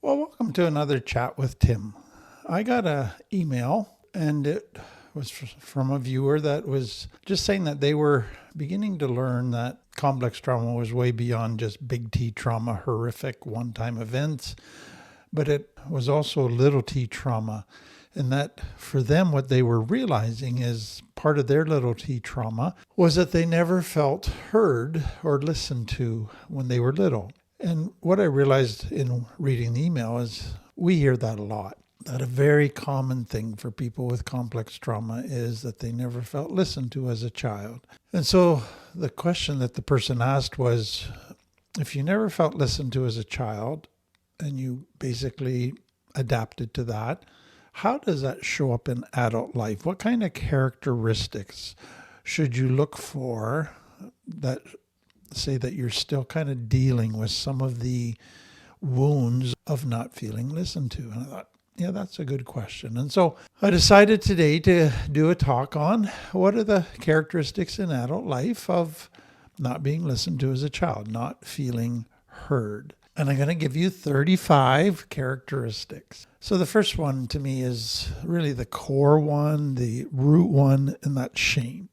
Well, welcome to another chat with Tim. I got a email and it was from a viewer that was just saying that they were beginning to learn that complex trauma was way beyond just big T trauma, horrific one-time events, but it was also little t trauma. And that for them, what they were realizing is part of their little t trauma was that they never felt heard or listened to when they were little. And what I realized in reading the email is we hear that a lot. That a very common thing for people with complex trauma is that they never felt listened to as a child. And so the question that the person asked was, if you never felt listened to as a child and you basically adapted to that, how does that show up in adult life? What kind of characteristics should you look for that say that you're still kind of dealing with some of the wounds of not feeling listened to? And I thought, yeah, that's a good question. And so I decided today to do a talk on what are the characteristics in adult life of not being listened to as a child, not feeling heard. And I'm going to give you 35 characteristics. So the first one to me is really the core one, the root one, and that's shame.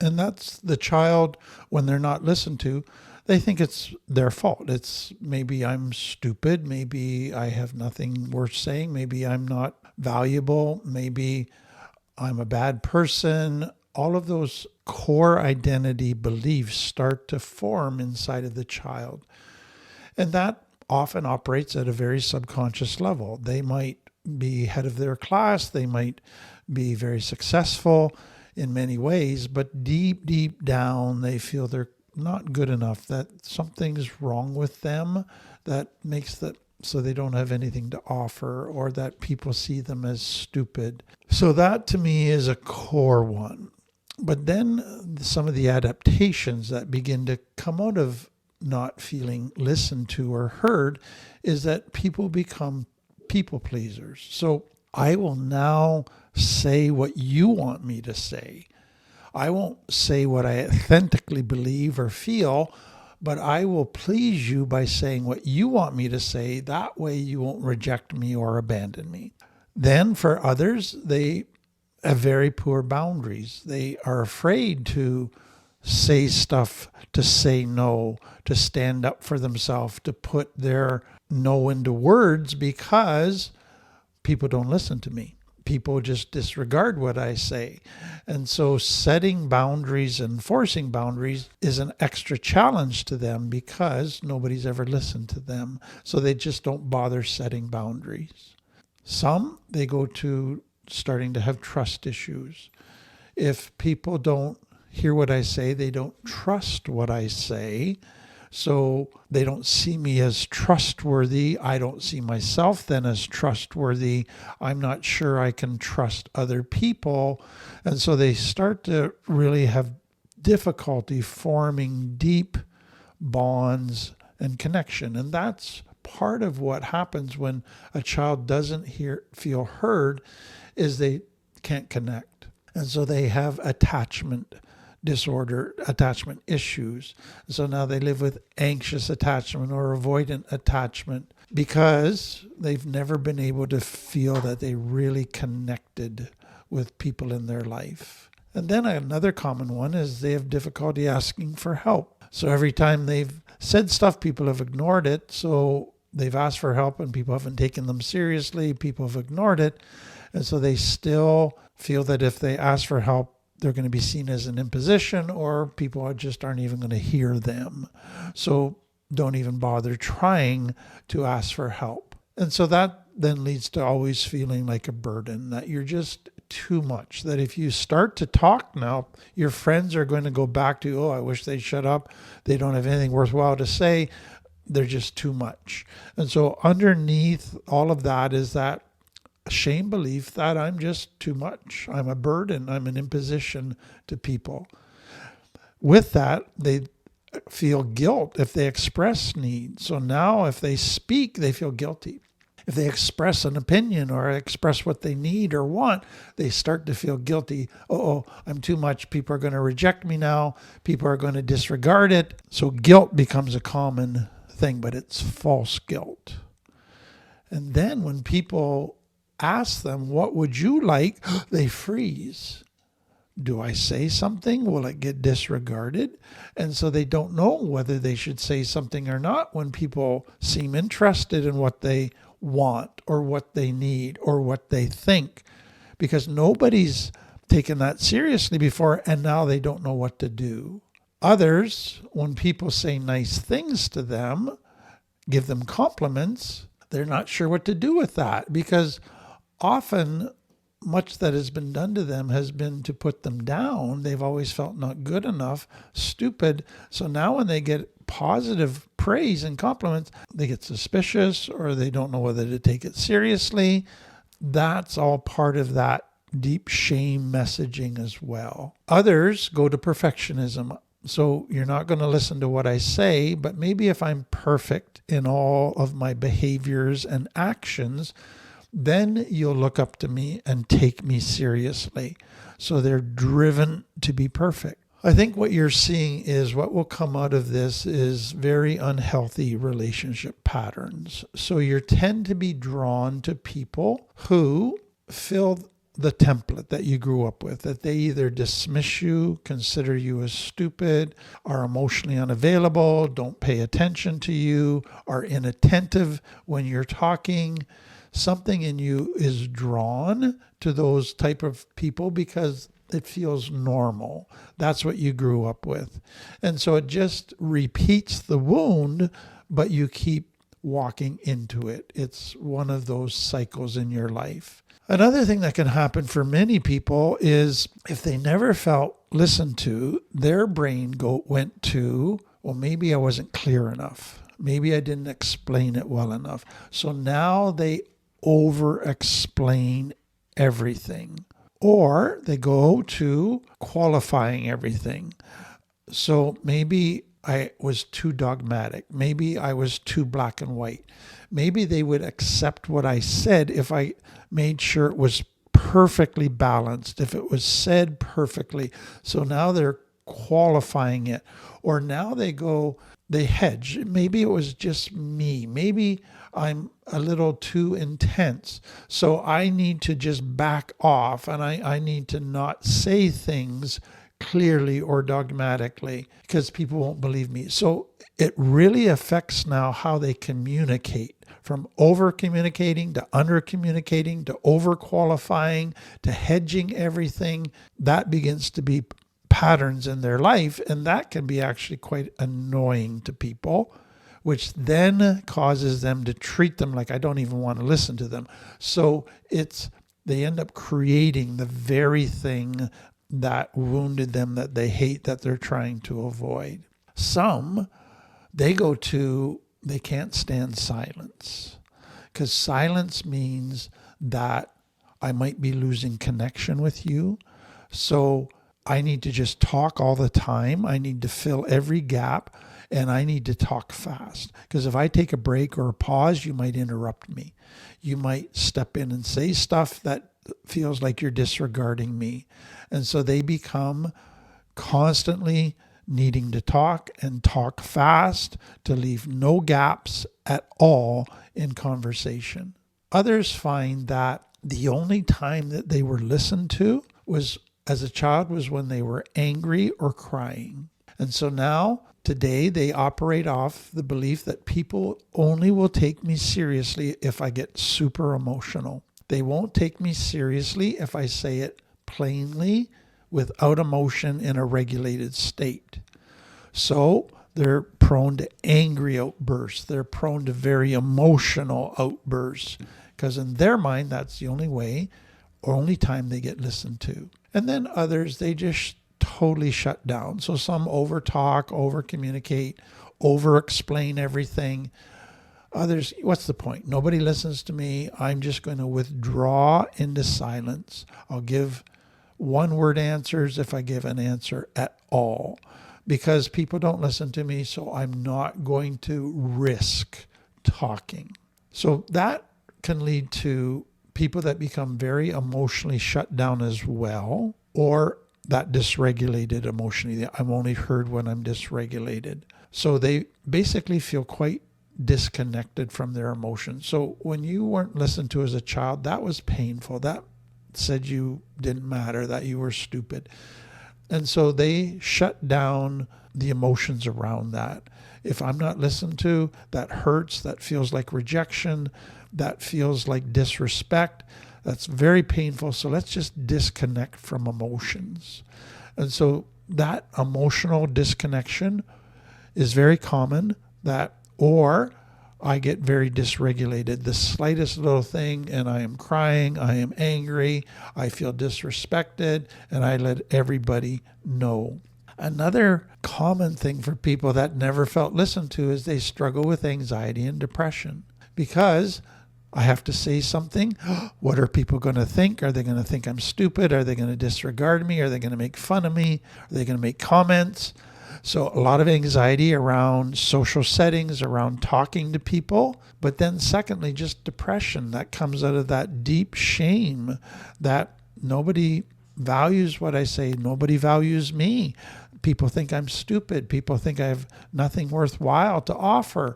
And that's the child, when they're not listened to, they think it's their fault. It's maybe I'm stupid. Maybe I have nothing worth saying. Maybe I'm not valuable. Maybe I'm a bad person. All of those core identity beliefs start to form inside of the child. And that often operates at a very subconscious level. They might be head of their class. They might be very successful in many ways, but deep down, they feel they're not good enough, that something's wrong with them that makes that so they don't have anything to offer, or that people see them as stupid. So that to me is a core one. But then some of the adaptations that begin to come out of not feeling listened to or heard is that people become people pleasers. So I will now say what you want me to say. I won't say what I authentically believe or feel, but I will please you by saying what you want me to say. That way you won't reject me or abandon me. Then for others, they have very poor boundaries. They are afraid to say stuff, to say no, to stand up for themselves, to put their no into words because people don't listen to me. People just disregard what I say. And so setting boundaries and enforcing boundaries is an extra challenge to them because nobody's ever listened to them. So they just don't bother setting boundaries. Some, they go to starting to have trust issues. If people don't hear what I say, they don't trust what I say. So they don't see me as trustworthy. I don't see myself then as trustworthy. I'm not sure I can trust other people. And so they start to really have difficulty forming deep bonds and connection. And that's part of what happens when a child doesn't feel heard is they can't connect. And so they have attachment disorder, attachment issues. So now they live with anxious attachment or avoidant attachment because they've never been able to feel that they really connected with people in their life. And then another common one is they have difficulty asking for help. So every time they've said stuff, people have ignored it. So they've asked for help and people haven't taken them seriously. People have ignored it. And so they still feel that if they ask for help, they're going to be seen as an imposition, or people aren't even going to hear them. So don't even bother trying to ask for help. And so that then leads to always feeling like a burden, that you're just too much, that if you start to talk now, your friends are going to go back to, oh, I wish they'd shut up. They don't have anything worthwhile to say. They're just too much. And so underneath all of that is that shame belief that I'm just too much. I'm a burden. I'm an imposition to people. With that, they feel guilt if they express needs. So now if they speak, they feel guilty. If they express an opinion or express what they need or want, they start to feel guilty. Oh, I'm too much. People are going to reject me now. People are going to disregard it. So guilt becomes a common thing, but it's false guilt. And then when people ask them, what would you like? They freeze. Do I say something? Will it get disregarded? And so they don't know whether they should say something or not when people seem interested in what they want or what they need or what they think, because nobody's taken that seriously before, and now they don't know what to do. Others, when people say nice things to them, give them compliments, they're not sure what to do with that, because often much that has been done to them has been to put them down. They've always felt not good enough, stupid. So now when they get positive praise and compliments, they get suspicious or they don't know whether to take it seriously. That's all part of that deep shame messaging as well. Others go to perfectionism. So you're not going to listen to what I say, but maybe if I'm perfect in all of my behaviors and actions, then you'll look up to me and take me seriously. So they're driven to be perfect. I think what you're seeing is what will come out of this is very unhealthy relationship patterns. So you tend to be drawn to people who fill the template that you grew up with, that they either dismiss you, consider you as stupid, are emotionally unavailable, don't pay attention to you, are inattentive when you're talking. Something in you is drawn to those type of people because it feels normal. That's what you grew up with. And so it just repeats the wound, but you keep walking into it. It's one of those cycles in your life. Another thing that can happen for many people is if they never felt listened to, their brain went to, well, maybe I wasn't clear enough. Maybe I didn't explain it well enough. So now they over-explain everything. Or they go to qualifying everything. So maybe I was too dogmatic. Maybe I was too black and white. Maybe they would accept what I said if I made sure it was perfectly balanced, if it was said perfectly. So now they're qualifying it. Or now they hedge. Maybe it was just me. Maybe I'm a little too intense. So I need to just back off, and I need to not say things clearly or dogmatically because people won't believe me. So it really affects now how they communicate, from over communicating to under communicating to over qualifying to hedging everything. That begins to be patterns in their life, and that can be actually quite annoying to people, which then causes them to treat them like I don't even want to listen to them. So they end up creating the very thing that wounded them, that they hate, that they're trying to avoid. Some, they can't stand silence, because silence means that I might be losing connection with you. So I need to just talk all the time. I need to fill every gap, and I need to talk fast. Because if I take a break or a pause, you might interrupt me. You might step in and say stuff that feels like you're disregarding me. And so they become constantly needing to talk and talk fast to leave no gaps at all in conversation. Others find that the only time that they were listened to was as a child was when they were angry or crying. And so now, today, they operate off the belief that people only will take me seriously if I get super emotional. They won't take me seriously if I say it plainly, without emotion, in a regulated state. So they're prone to angry outbursts. They're prone to very emotional outbursts, because in their mind, that's the only way or only time they get listened to. And then others, they just totally shut down. So some over-talk, over-communicate, over-explain everything. Others, what's the point? Nobody listens to me. I'm just going to withdraw into silence. I'll give one-word answers if I give an answer at all, because people don't listen to me, so I'm not going to risk talking. So that can lead to people that become very emotionally shut down as well, or that dysregulated emotionally. I'm only heard when I'm dysregulated. So they basically feel quite disconnected from their emotions. So when you weren't listened to as a child, that was painful. That said you didn't matter, that you were stupid. And so they shut down the emotions around that. If I'm not listened to, that hurts, that feels like rejection, that feels like disrespect. That's very painful. So let's just disconnect from emotions. And so that emotional disconnection is very common. Or I get very dysregulated. The slightest little thing and I am crying, I am angry, I feel disrespected, and I let everybody know. Another common thing for people that never felt listened to is they struggle with anxiety and depression because I have to say something. What are people going to think? Are they going to think I'm stupid? Are they going to disregard me? Are they going to make fun of me? Are they going to make comments? So a lot of anxiety around social settings, around talking to people. But then secondly, just depression that comes out of that deep shame that nobody values what I say. Nobody values me. People think I'm stupid. People think I have nothing worthwhile to offer.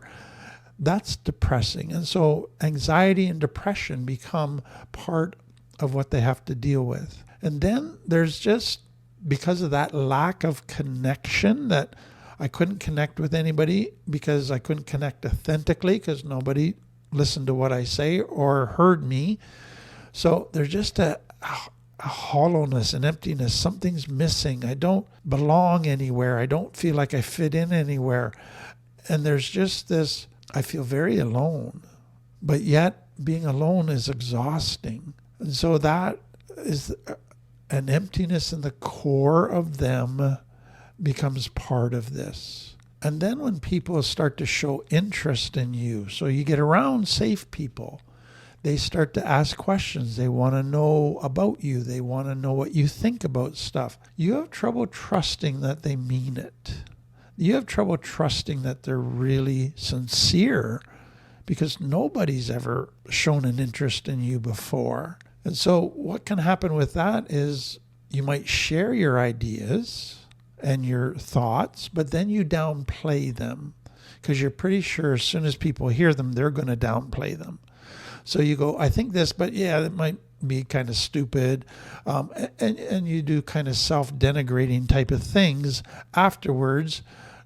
That's depressing. And so anxiety and depression become part of what they have to deal with. And then there's just, because of that lack of connection, that I couldn't connect with anybody because I couldn't connect authentically because nobody listened to what I say or heard me. So there's just a hollowness, an emptiness. Something's missing. I don't belong anywhere. I don't feel like I fit in anywhere. And there's just this, I feel very alone. But yet being alone is exhausting. And so that is an emptiness in the core of them becomes part of this. And then when people start to show interest in you, so you get around safe people, they start to ask questions. They want to know about you. They want to know what you think about stuff. You have trouble trusting that they mean it. You have trouble trusting that they're really sincere because nobody's ever shown an interest in you before. And so what can happen with that is you might share your ideas and your thoughts, but then you downplay them because you're pretty sure as soon as people hear them, they're going to downplay them. So you go, I think this, but yeah, it might be kind of stupid. And you do kind of self-denigrating type of things afterwards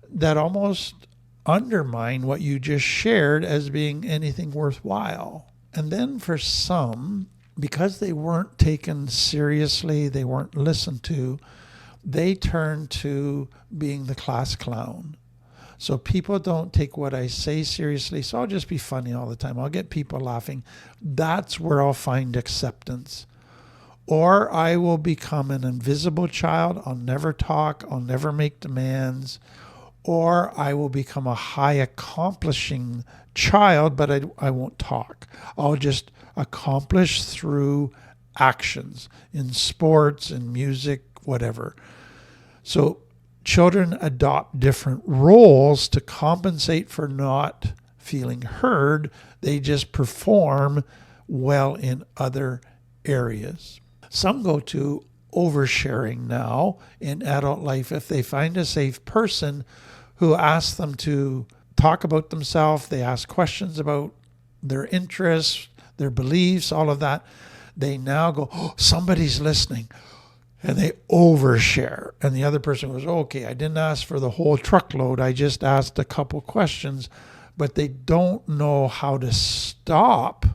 that almost undermine what you just shared as being anything worthwhile. And then for some, because they weren't taken seriously, they weren't listened to, they turn to being the class clown. So people don't take what I say seriously, so I'll just be funny all the time. I'll get people laughing. That's where I'll find acceptance. Or I will become an invisible child. I'll never talk. I'll never make demands. Or I will become a high accomplishing child, but I won't talk. I'll just accomplish through actions in sports, in music, whatever. So children adopt different roles to compensate for not feeling heard. They just perform well in other areas. Some go to oversharing now in adult life if they find a safe person who asks them to talk about themselves. They ask questions about their interests, their beliefs, all of that. They now go, oh, somebody's listening. And they overshare. And the other person goes, okay, I didn't ask for the whole truckload. I just asked a couple questions. But they don't know how to stop.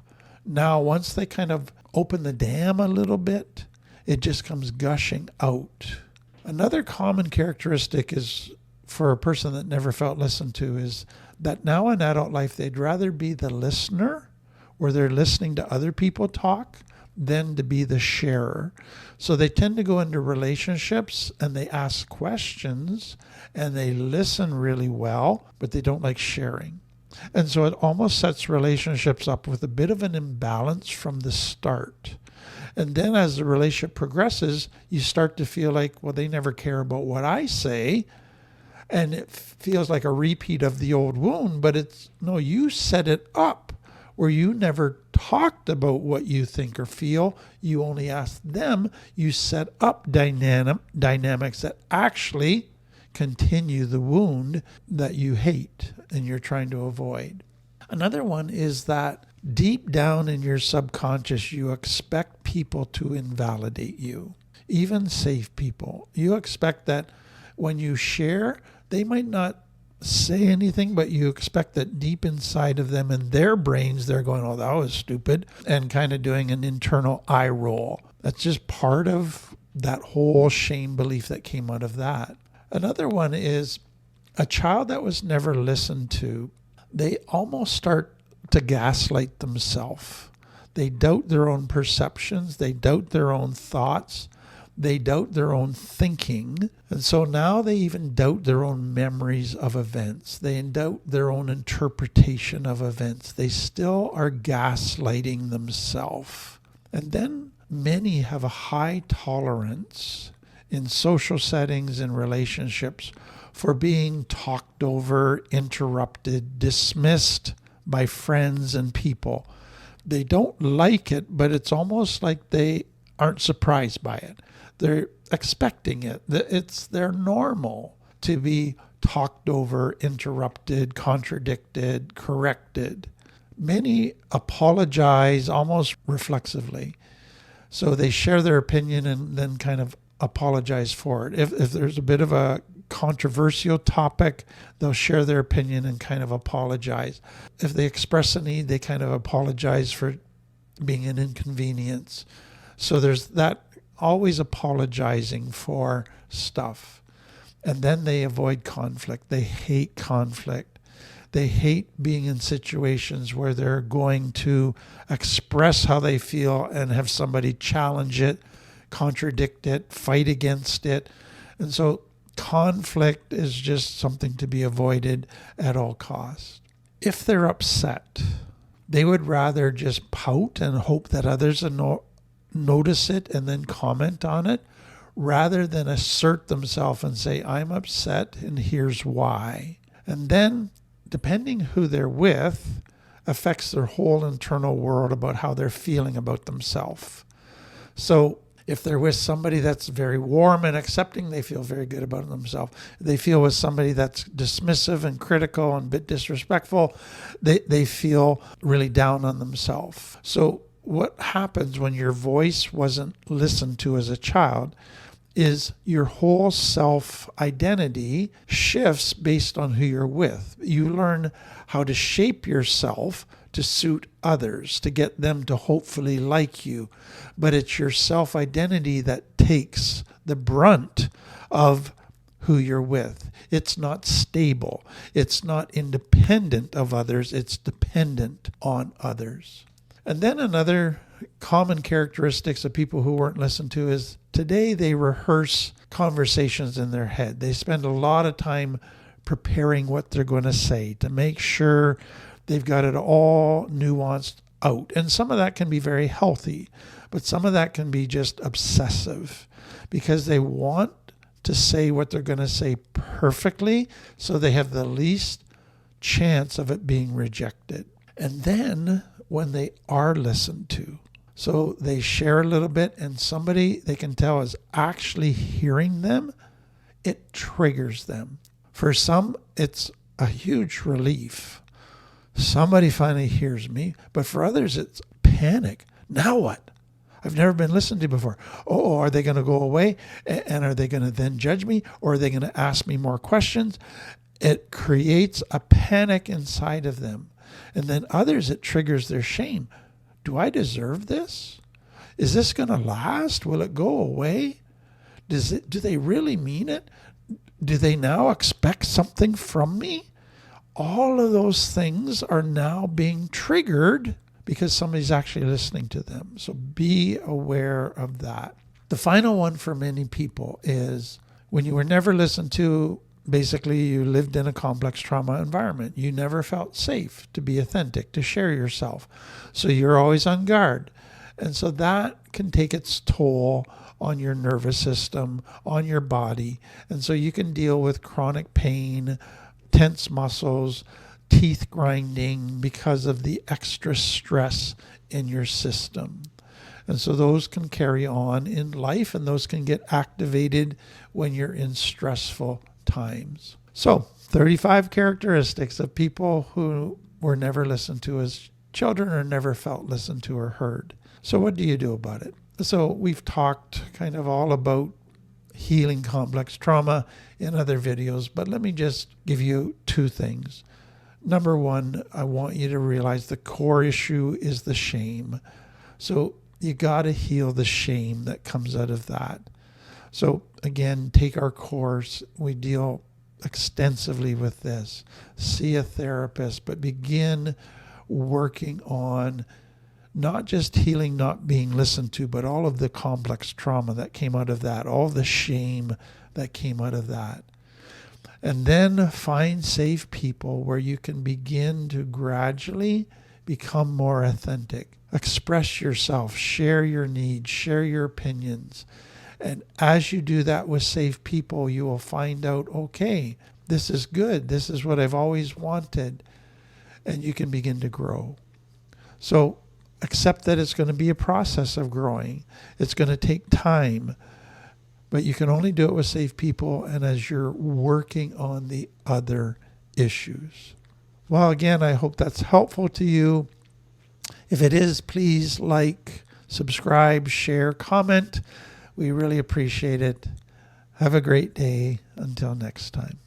Now, once they kind of open the dam a little bit, it just comes gushing out. Another common characteristic is for a person that never felt listened to is that now in adult life, they'd rather be the listener where they're listening to other people talk than to be the sharer. So they tend to go into relationships and they ask questions and they listen really well, but they don't like sharing. And so it almost sets relationships up with a bit of an imbalance from the start. And then as the relationship progresses, you start to feel like, well, they never care about what I say. And it feels like a repeat of the old wound, but it's, no, you set it up where you never talked about what you think or feel. You only asked them. You set up dynamics that actually continue the wound that you hate and you're trying to avoid. Another one is that deep down in your subconscious, you expect people to invalidate you, even safe people. You expect that when you share, they might not say anything, but you expect that deep inside of them in their brains, they're going, oh, that was stupid, and kind of doing an internal eye roll. That's just part of that whole shame belief that came out of that. Another one is a child that was never listened to. They almost start to gaslight themselves. They doubt their own perceptions. They doubt their own thoughts. They doubt their own thinking. And so now they even doubt their own memories of events. They doubt their own interpretation of events. They still are gaslighting themselves. And then many have a high tolerance in social settings and relationships for being talked over, interrupted, dismissed by friends and people. They don't like it, but it's almost like they aren't surprised by it. They're expecting it. They're normal to be talked over, interrupted, contradicted, corrected. Many apologize almost reflexively. So they share their opinion and then kind of apologize for it. If there's a bit of a controversial topic, they'll share their opinion and kind of apologize. If they express a need, they kind of apologize for being an inconvenience. So there's that always apologizing for stuff. And then they avoid conflict. They hate conflict. They hate being in situations where they're going to express how they feel and have somebody challenge it, contradict it, fight against it. And so conflict is just something to be avoided at all costs. If they're upset, they would rather just pout and hope that others notice it and then comment on it, rather than assert themselves and say, I'm upset and here's why. And then, depending who they're with, affects their whole internal world about how they're feeling about themselves. So if they're with somebody that's very warm and accepting, they feel very good about themselves. If they feel with somebody that's dismissive and critical and a bit disrespectful, they feel really down on themselves. So what happens when your voice wasn't listened to as a child is your whole self-identity shifts based on who you're with. You learn how to shape yourself to suit others, to get them to hopefully like you. But it's your self-identity that takes the brunt of who you're with. It's not stable. It's not independent of others. It's dependent on others. And then another common characteristics of people who weren't listened to is today they rehearse conversations in their head. They spend a lot of time preparing what they're going to say to make sure they've got it all nuanced out. And some of that can be very healthy, but some of that can be just obsessive because they want to say what they're going to say perfectly so they have the least chance of it being rejected. And then when they are listened to, so they share a little bit and somebody they can tell is actually hearing them, it triggers them. For some, it's a huge relief. Somebody finally hears me, but for others, it's panic. Now what? I've never been listened to before. Oh, are they going to go away? And are they going to then judge me? Or are they going to ask me more questions? It creates a panic inside of them. And then others, it triggers their shame. Do I deserve this? Is this going to last? Will it go away? Do they really mean it? Do they now expect something from me? All of those things are now being triggered because somebody's actually listening to them. So be aware of that. The final one for many people is when you were never listened to, basically you lived in a complex trauma environment. You never felt safe to be authentic, to share yourself. So you're always on guard. And so that can take its toll on your nervous system, on your body. And so you can deal with chronic pain, tense muscles, teeth grinding because of the extra stress in your system. And so those can carry on in life and those can get activated when you're in stressful times. So 35 characteristics of people who were never listened to as children or never felt listened to or heard. So what do you do about it? So we've talked kind of all about healing complex trauma in other videos, but let me just give you two things. Number one, I want you to realize the core issue is the shame. So you got to heal the shame that comes out of that. So again, take our course. We deal extensively with this. See a therapist, but begin working on not just healing, not being listened to, but all of the complex trauma that came out of that, all the shame that came out of that. And then find safe people where you can begin to gradually become more authentic. Express yourself, share your needs, share your opinions. And as you do that with safe people, you will find out, okay, this is good. This is what I've always wanted. And you can begin to grow. So accept that it's going to be a process of growing. It's going to take time. But you can only do it with safe people and as you're working on the other issues. Well, again, I hope that's helpful to you. If it is, please like, subscribe, share, comment. We really appreciate it. Have a great day. Until next time.